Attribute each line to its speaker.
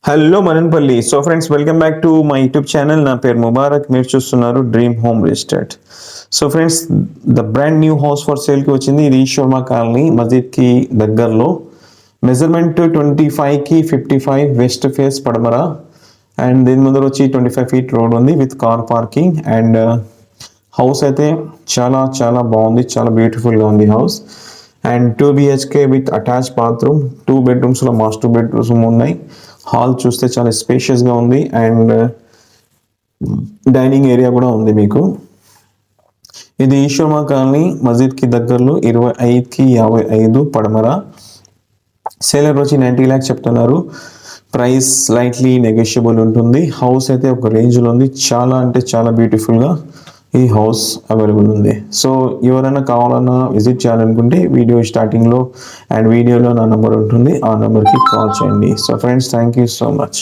Speaker 1: Hello Madanapalle. So friends, welcome back to my YouTube channel. నా పేరు ముబారక్. మీరు చూస్తున్నారు dream home registered. So friends, the brand new house for సేల్కి వచ్చింది. ఇది ఈశ్వర్మ కాలనీ మస్జిద్కి దగ్గరలో. మెజర్మెంట్ 25కి 55, వెస్ట్ ఫేస్ పడమర. అండ్ దీని ముందర వచ్చి 25 ఫీట్ రోడ్ ఉంది with car parking. And house అయితే చాలా చాలా బాగుంది, చాలా బ్యూటిఫుల్గా ఉంది house. And 2 BHK with attach bathroom, 2 బెడ్రూమ్స్లో మాస్టర్ బెడ్రూమ్ ఉన్నాయి. హాల్ చూస్తే చాలా స్పేషియస్గా ఉంది. అండ్ డైనింగ్ ఏరియా కూడా ఉంది మీకు. ఇది ఈశ్వర్మ కాలనీ మస్జిద్కి దగ్గరలో 25కి 55 పడమర. సేలర్ వచ్చి 90 lakhs చెప్తున్నారు. ప్రైస్ స్లైట్లీ నెగోషియబుల్ ఉంటుంది. హౌస్ అయితే ఒక రేంజ్లో ఉంది. చాలా అంటే చాలా బ్యూటిఫుల్గా ఈ హౌస్ అవైలబుల్ ఉంది. సో ఎవరైనా కావాలన్నా విజిట్ చేయాలనుకుంటే వీడియో స్టార్టింగ్లో అండ్ వీడియోలో నా నెంబర్ ఉంటుంది, ఆ నెంబర్కి కాల్ చేయండి. So friends, thank you so much.